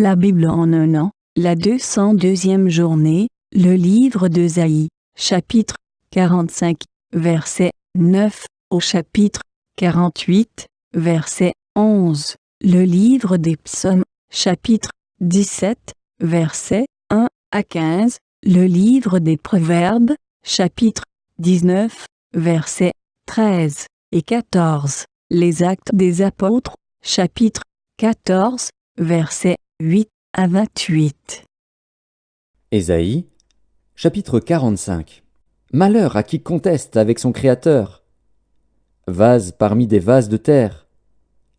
La Bible en un an, la 202e journée, le livre d'Ésaïe, chapitre 45, verset 9 au chapitre 48, verset 11. Le livre des psaumes, chapitre 17, verset 1 à 15. Le livre des proverbes, chapitre 19, versets 13 et 14. Les actes des apôtres, chapitre 14, versets 8 à 28. Ésaïe, chapitre 45. Malheur à qui conteste avec son Créateur. Vase parmi des vases de terre.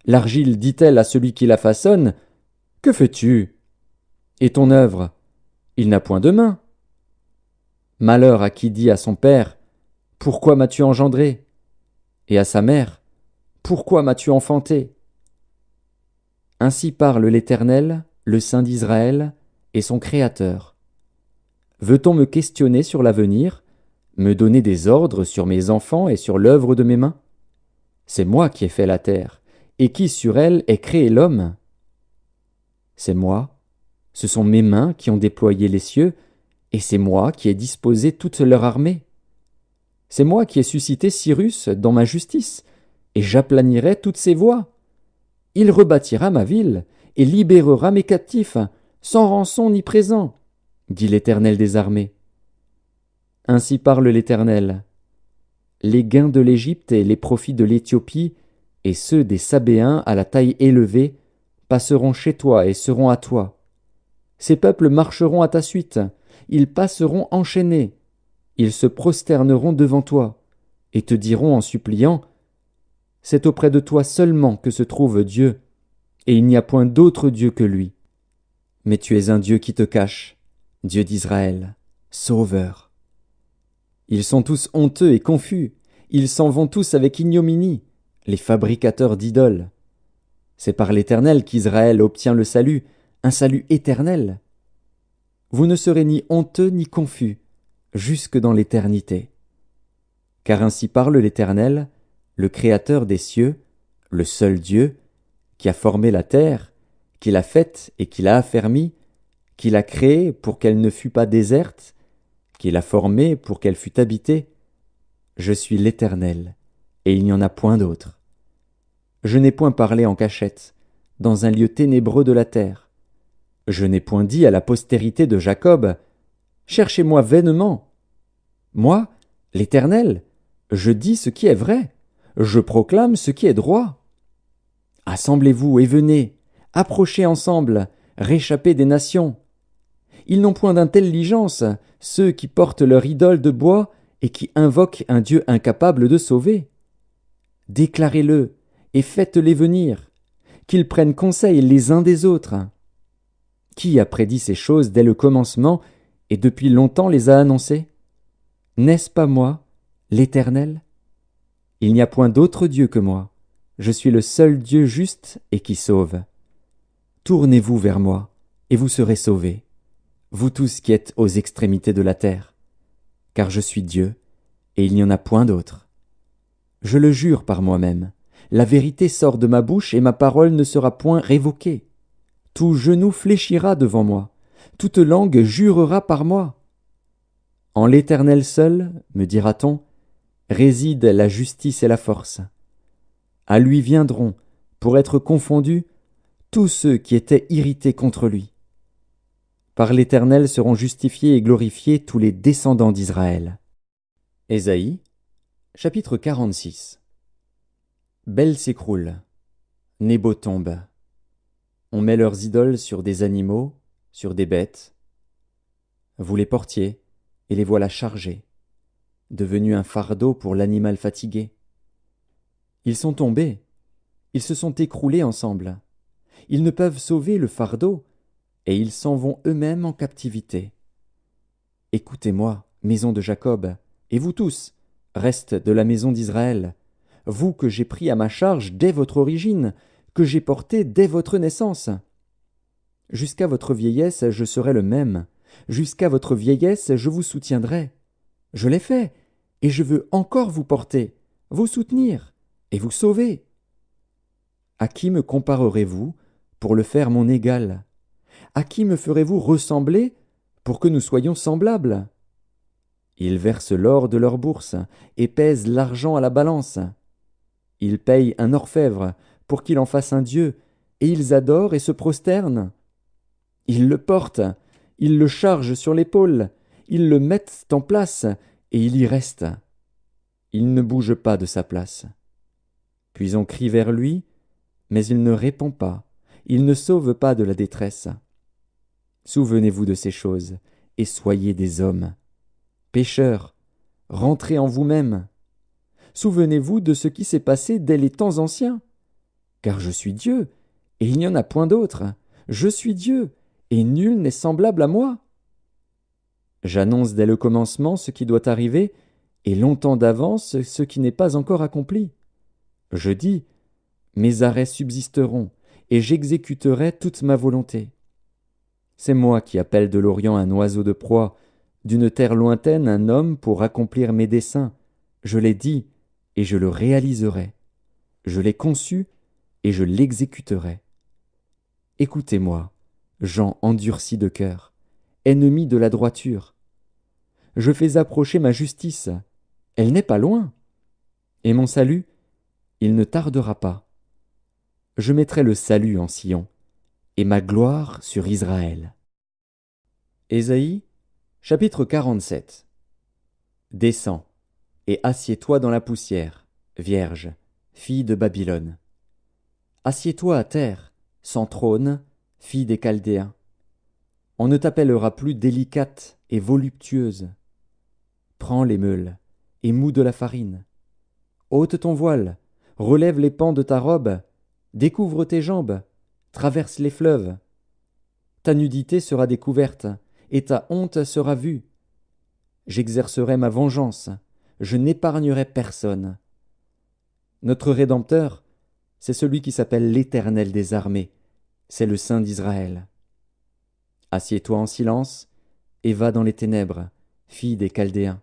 L'argile dit-elle à celui qui la façonne, « Que fais-tu » Et ton œuvre, il n'a point de main. Malheur à qui dit à son père, « Pourquoi m'as-tu engendré » Et à sa mère, « Pourquoi m'as-tu enfanté » Ainsi parle l'Éternel, le Saint d'Israël, et son Créateur. Veut-on me questionner sur l'avenir, me donner des ordres sur mes enfants et sur l'œuvre de mes mains? C'est moi qui ai fait la terre, et qui sur elle ai créé l'homme. C'est moi, ce sont mes mains qui ont déployé les cieux, et c'est moi qui ai disposé toute leur armée. C'est moi qui ai suscité Cyrus dans ma justice, et j'aplanirai toutes ses voies. Il rebâtira ma ville, et libérera mes captifs, sans rançon ni présent, dit l'Éternel des armées. Ainsi parle l'Éternel. Les gains de l'Égypte et les profits de l'Éthiopie, et ceux des Sabéens à la taille élevée, passeront chez toi et seront à toi. Ces peuples marcheront à ta suite, ils passeront enchaînés, ils se prosterneront devant toi, et te diront en suppliant, « C'est auprès de toi seulement que se trouve Dieu, et il n'y a point d'autre Dieu que lui. » Mais tu es un Dieu qui te cache, Dieu d'Israël, Sauveur. Ils sont tous honteux et confus, ils s'en vont tous avec ignominie, les fabricateurs d'idoles. C'est par l'Éternel qu'Israël obtient le salut, un salut éternel. Vous ne serez ni honteux ni confus, jusque dans l'éternité. Car ainsi parle l'Éternel, le Créateur des cieux, le seul Dieu, qui a formé la terre, qui l'a faite et qui l'a affermie, qui l'a créée pour qu'elle ne fût pas déserte, qui l'a formée pour qu'elle fût habitée. Je suis l'Éternel, et il n'y en a point d'autre. Je n'ai point parlé en cachette, dans un lieu ténébreux de la terre. Je n'ai point dit à la postérité de Jacob, « Cherchez-moi vainement. » Moi, l'Éternel, je dis ce qui est vrai, je proclame ce qui est droit. Assemblez-vous et venez, approchez ensemble, réchappez des nations. Ils n'ont point d'intelligence, ceux qui portent leur idole de bois et qui invoquent un Dieu incapable de sauver. Déclarez-le et faites-les venir, qu'ils prennent conseil les uns des autres. Qui a prédit ces choses dès le commencement et depuis longtemps les a annoncées? N'est-ce pas moi, l'Éternel? Il n'y a point d'autre Dieu que moi. Je suis le seul Dieu juste et qui sauve. Tournez-vous vers moi, et vous serez sauvés, vous tous qui êtes aux extrémités de la terre. Car je suis Dieu, et il n'y en a point d'autre. Je le jure par moi-même, la vérité sort de ma bouche et ma parole ne sera point révoquée. Tout genou fléchira devant moi, toute langue jurera par moi. En l'Éternel seul, me dira-t-on, réside la justice et la force. À lui viendront, pour être confondus, tous ceux qui étaient irrités contre lui. Par l'Éternel seront justifiés et glorifiés tous les descendants d'Israël. Ésaïe, chapitre 46. Bel s'écroule, Nébo tombe. On met leurs idoles sur des animaux, sur des bêtes. Vous les portiez, et les voilà chargés, devenus un fardeau pour l'animal fatigué. Ils sont tombés, ils se sont écroulés ensemble. Ils ne peuvent sauver le fardeau, et ils s'en vont eux-mêmes en captivité. Écoutez-moi, maison de Jacob, et vous tous, reste de la maison d'Israël, vous que j'ai pris à ma charge dès votre origine, que j'ai porté dès votre naissance. Jusqu'à votre vieillesse, je serai le même, jusqu'à votre vieillesse, je vous soutiendrai. Je l'ai fait, et je veux encore vous porter, vous soutenir, et vous sauver. À qui me comparerez-vous pour le faire mon égal? À qui me ferez-vous ressembler pour que nous soyons semblables? Ils versent l'or de leur bourse et pèsent l'argent à la balance. Ils payent un orfèvre pour qu'il en fasse un dieu, et ils adorent et se prosternent. Ils le portent, ils le chargent sur l'épaule, ils le mettent en place, et il y reste. Il ne bouge pas de sa place. Puis on crie vers lui, mais il ne répond pas, il ne sauve pas de la détresse. Souvenez-vous de ces choses, et soyez des hommes. Pécheurs, rentrez en vous-même. Souvenez-vous de ce qui s'est passé dès les temps anciens. Car je suis Dieu, et il n'y en a point d'autre. Je suis Dieu, et nul n'est semblable à moi. J'annonce dès le commencement ce qui doit arriver, et longtemps d'avance ce qui n'est pas encore accompli. Je dis, mes arrêts subsisteront, et j'exécuterai toute ma volonté. C'est moi qui appelle de l'Orient un oiseau de proie, d'une terre lointaine un homme pour accomplir mes desseins. Je l'ai dit, et je le réaliserai. Je l'ai conçu, et je l'exécuterai. Écoutez-moi, gens endurcis de cœur, ennemis de la droiture. Je fais approcher ma justice, elle n'est pas loin. Et mon salut, il ne tardera pas. Je mettrai le salut en Sion, et ma gloire sur Israël. Ésaïe, chapitre 47. Descends, et assieds-toi dans la poussière, vierge, fille de Babylone. Assieds-toi à terre, sans trône, fille des Chaldéens. On ne t'appellera plus délicate et voluptueuse. Prends les meules, et mous de la farine. Ôte ton voile, relève les pans de ta robe, découvre tes jambes, traverse les fleuves. Ta nudité sera découverte, et ta honte sera vue. J'exercerai ma vengeance, je n'épargnerai personne. Notre Rédempteur, c'est celui qui s'appelle l'Éternel des armées, c'est le Saint d'Israël. Assieds-toi en silence, et va dans les ténèbres, fille des Chaldéens.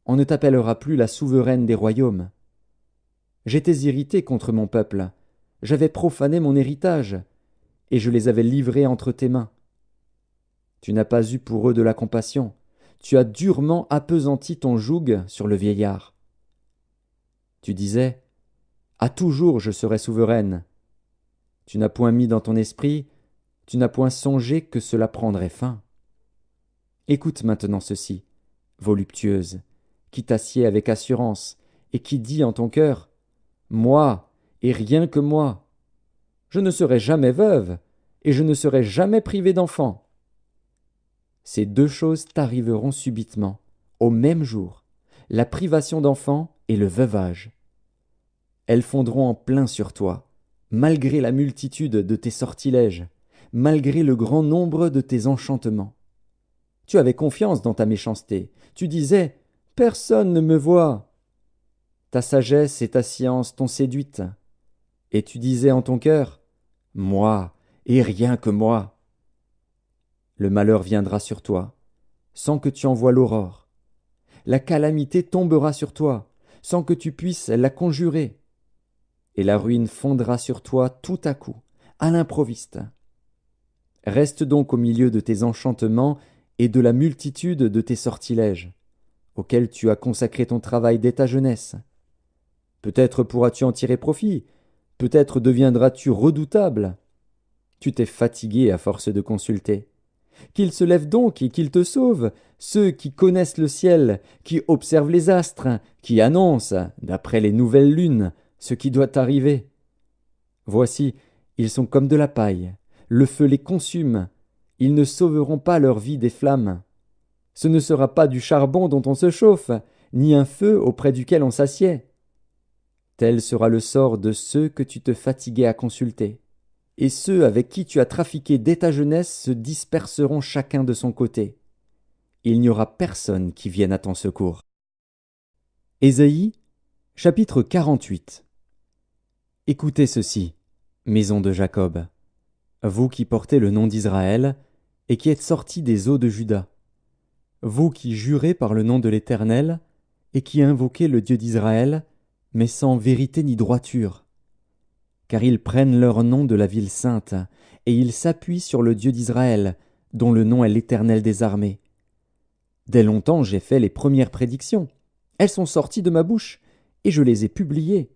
On ne t'appellera plus la souveraine des royaumes. J'étais irrité contre mon peuple, j'avais profané mon héritage, et je les avais livrés entre tes mains. Tu n'as pas eu pour eux de la compassion, tu as durement appesanti ton joug sur le vieillard. Tu disais, à toujours je serai souveraine. Tu n'as point mis dans ton esprit, tu n'as point songé que cela prendrait fin. Écoute maintenant ceci, voluptueuse, qui t'assied avec assurance, et qui dit en ton cœur, moi, et rien que moi. Je ne serai jamais veuve, et je ne serai jamais privée d'enfant. Ces deux choses t'arriveront subitement, au même jour, la privation d'enfants et le veuvage. Elles fondront en plein sur toi, malgré la multitude de tes sortilèges, malgré le grand nombre de tes enchantements. Tu avais confiance dans ta méchanceté, tu disais « Personne ne me voit ». Ta sagesse et ta science t'ont séduite, et tu disais en ton cœur « Moi, et rien que moi ». Le malheur viendra sur toi, sans que tu en voies l'aurore. La calamité tombera sur toi, sans que tu puisses la conjurer. Et la ruine fondra sur toi tout à coup, à l'improviste. Reste donc au milieu de tes enchantements et de la multitude de tes sortilèges, auxquels tu as consacré ton travail dès ta jeunesse. Peut-être pourras-tu en tirer profit, peut-être deviendras-tu redoutable. Tu t'es fatigué à force de consulter. Qu'ils se lèvent donc et qu'ils te sauvent, ceux qui connaissent le ciel, qui observent les astres, qui annoncent, d'après les nouvelles lunes, ce qui doit arriver. Voici, ils sont comme de la paille, le feu les consume, ils ne sauveront pas leur vie des flammes. Ce ne sera pas du charbon dont on se chauffe, ni un feu auprès duquel on s'assied. Tel sera le sort de ceux que tu te fatiguais à consulter. Et ceux avec qui tu as trafiqué dès ta jeunesse se disperseront chacun de son côté. Il n'y aura personne qui vienne à ton secours. Ésaïe, chapitre 48. Écoutez ceci, maison de Jacob, vous qui portez le nom d'Israël, et qui êtes sortis des eaux de Juda, vous qui jurez par le nom de l'Éternel, et qui invoquez le Dieu d'Israël, mais sans vérité ni droiture. Car ils prennent leur nom de la ville sainte, et ils s'appuient sur le Dieu d'Israël, dont le nom est l'Éternel des armées. Dès longtemps j'ai fait les premières prédictions. Elles sont sorties de ma bouche, et je les ai publiées.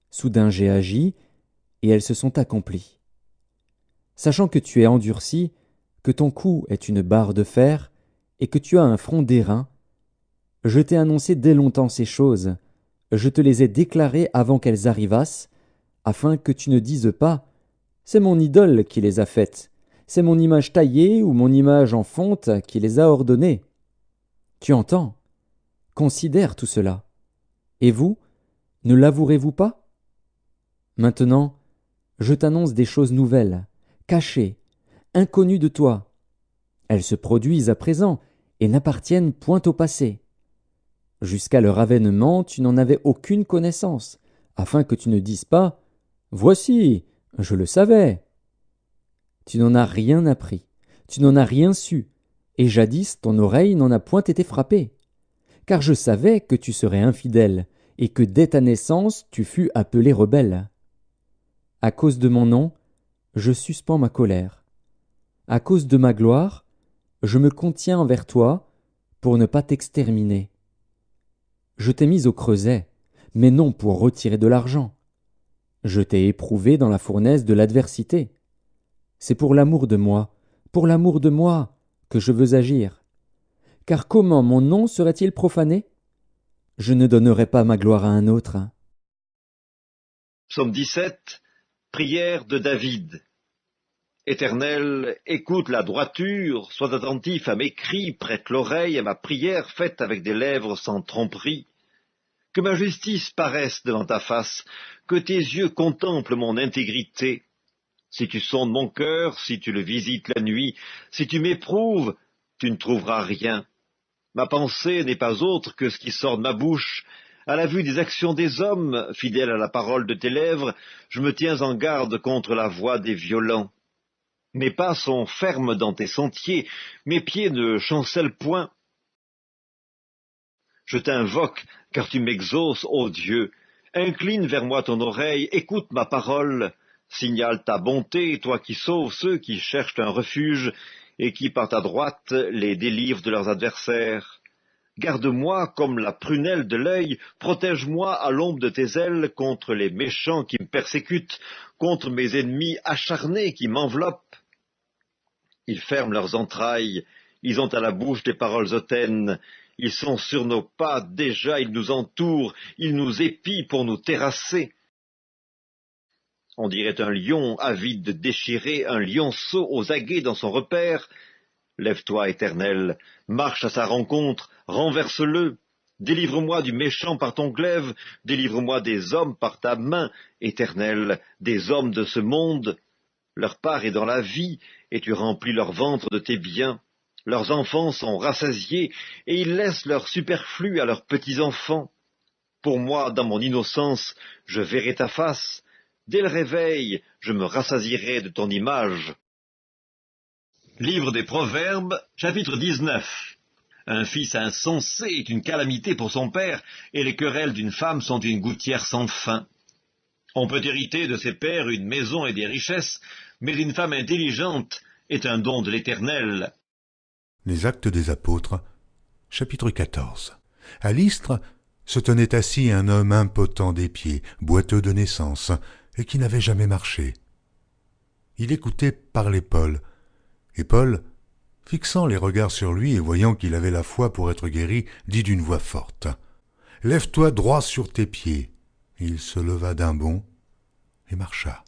Soudain j'ai agi, et elles se sont accomplies. Sachant que tu es endurci, que ton cou est une barre de fer, et que tu as un front d'airain, je t'ai annoncé dès longtemps ces choses, je te les ai déclarées avant qu'elles arrivassent, afin que tu ne dises pas « C'est mon idole qui les a faites, c'est mon image taillée ou mon image en fonte qui les a ordonnées. » Tu entends? Considère tout cela. Et vous, ne l'avouerez-vous pas? Maintenant, je t'annonce des choses nouvelles, cachées, inconnues de toi. Elles se produisent à présent et n'appartiennent point au passé. Jusqu'à leur avènement, tu n'en avais aucune connaissance, afin que tu ne dises pas « Voici, je le savais ». Tu n'en as rien appris, tu n'en as rien su, et jadis ton oreille n'en a point été frappée. Car je savais que tu serais infidèle, et que dès ta naissance tu fus appelé rebelle. À cause de mon nom, je suspends ma colère. À cause de ma gloire, je me contiens envers toi, pour ne pas t'exterminer. Je t'ai mis au creuset, mais non pour retirer de l'argent. Je t'ai éprouvé dans la fournaise de l'adversité. C'est pour l'amour de moi, que je veux agir. Car comment mon nom serait-il profané? Je ne donnerai pas ma gloire à un autre. Psaume 17, prière de David. Éternel, écoute la droiture, sois attentif à mes cris, prête l'oreille à ma prière faite avec des lèvres sans tromperie. Que ma justice paraisse devant ta face, que tes yeux contemplent mon intégrité. Si tu sondes mon cœur, si tu le visites la nuit, si tu m'éprouves, tu ne trouveras rien. Ma pensée n'est pas autre que ce qui sort de ma bouche. À la vue des actions des hommes, fidèle à la parole de tes lèvres, je me tiens en garde contre la voix des violents. Mes pas sont fermes dans tes sentiers, mes pieds ne chancellent point. Je t'invoque, car tu m'exauces, ô Dieu. Incline vers moi ton oreille, écoute ma parole. Signale ta bonté, toi qui sauves ceux qui cherchent un refuge, et qui par ta droite les délivrent de leurs adversaires. Garde-moi comme la prunelle de l'œil, protège-moi à l'ombre de tes ailes contre les méchants qui me persécutent, contre mes ennemis acharnés qui m'enveloppent. Ils ferment leurs entrailles, ils ont à la bouche des paroles hautaines, ils sont sur nos pas, déjà ils nous entourent, ils nous épient pour nous terrasser. On dirait un lion avide de déchirer, un lionceau aux aguets dans son repère. Lève-toi, Éternel, marche à sa rencontre, renverse-le. Délivre-moi du méchant par ton glaive, délivre-moi des hommes par ta main, Éternel, des hommes de ce monde. Leur part est dans la vie, et tu remplis leur ventre de tes biens. Leurs enfants sont rassasiés, et ils laissent leur superflu à leurs petits-enfants. Pour moi, dans mon innocence, je verrai ta face. Dès le réveil, je me rassasierai de ton image. Livre des Proverbes, chapitre 19. Un fils insensé est une calamité pour son père, et les querelles d'une femme sont une gouttière sans fin. On peut hériter de ses pères une maison et des richesses, mais une femme intelligente est un don de l'Éternel. Les Actes des Apôtres, chapitre 14. À Lystre se tenait assis un homme impotent des pieds, boiteux de naissance, et qui n'avait jamais marché. Il écoutait parler Paul, et Paul, fixant les regards sur lui et voyant qu'il avait la foi pour être guéri, dit d'une voix forte, « Lève-toi droit sur tes pieds. » Il se leva d'un bond et marcha.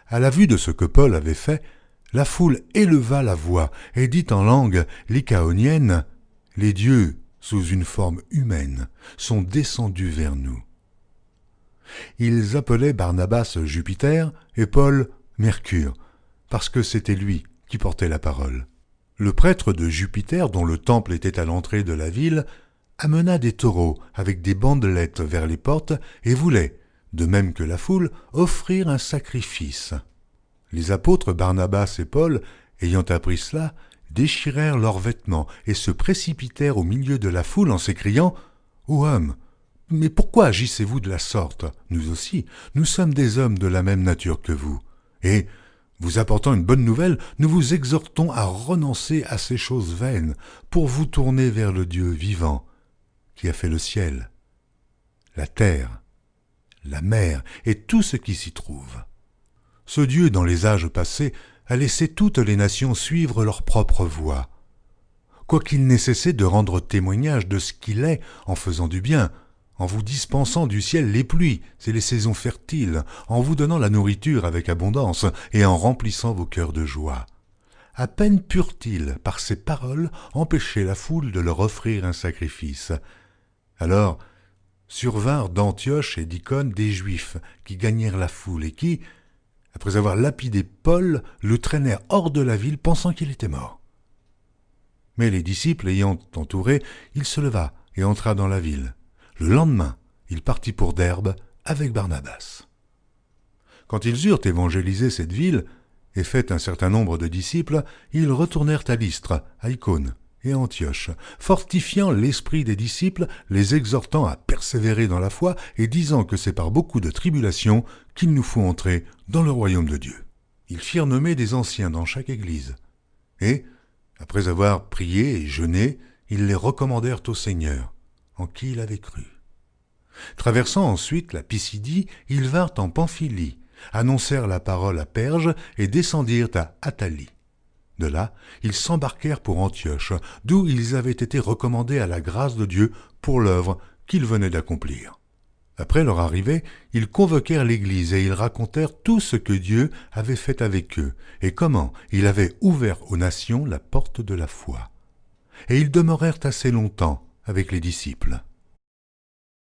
À la vue de ce que Paul avait fait, la foule éleva la voix et dit en langue lycaonienne, « Les dieux, sous une forme humaine, sont descendus vers nous. » Ils appelaient Barnabas Jupiter et Paul Mercure, parce que c'était lui qui portait la parole. Le prêtre de Jupiter, dont le temple était à l'entrée de la ville, amena des taureaux avec des bandelettes vers les portes et voulait, de même que la foule, offrir un sacrifice. Les apôtres Barnabas et Paul, ayant appris cela, déchirèrent leurs vêtements et se précipitèrent au milieu de la foule en s'écriant « Ô homme, mais pourquoi agissez-vous de la sorte? Nous aussi, nous sommes des hommes de la même nature que vous. Et Vous apportant une bonne nouvelle, nous vous exhortons à renoncer à ces choses vaines pour vous tourner vers le Dieu vivant qui a fait le ciel, la terre, la mer et tout ce qui s'y trouve. Ce Dieu, dans les âges passés, a laissé toutes les nations suivre leur propre voie. Quoiqu'il n'ait cessé de rendre témoignage de ce qu'il est en faisant du bien, en vous dispensant du ciel les pluies et les saisons fertiles, en vous donnant la nourriture avec abondance et en remplissant vos cœurs de joie. À peine purent-ils, par ces paroles, empêcher la foule de leur offrir un sacrifice. Alors survinrent d'Antioche et d'Icône des Juifs qui gagnèrent la foule et qui, après avoir lapidé Paul, le traînèrent hors de la ville pensant qu'il était mort. Mais les disciples ayant entouré, il se leva et entra dans la ville. Le lendemain, il partit pour Derbe avec Barnabas. Quand ils eurent évangélisé cette ville et fait un certain nombre de disciples, ils retournèrent à Lystre, à Icône et à Antioche, fortifiant l'esprit des disciples, les exhortant à persévérer dans la foi et disant que c'est par beaucoup de tribulations qu'il nous faut entrer dans le royaume de Dieu. Ils firent nommer des anciens dans chaque église et, après avoir prié et jeûné, ils les recommandèrent au Seigneur, en qui il avait cru. Traversant ensuite la Pisidie, ils vinrent en Pamphylie, annoncèrent la parole à Perge et descendirent à Attalie. De là, ils s'embarquèrent pour Antioche, d'où ils avaient été recommandés à la grâce de Dieu pour l'œuvre qu'ils venaient d'accomplir. Après leur arrivée, ils convoquèrent l'Église et ils racontèrent tout ce que Dieu avait fait avec eux et comment il avait ouvert aux nations la porte de la foi. Et ils demeurèrent assez longtemps avec les disciples.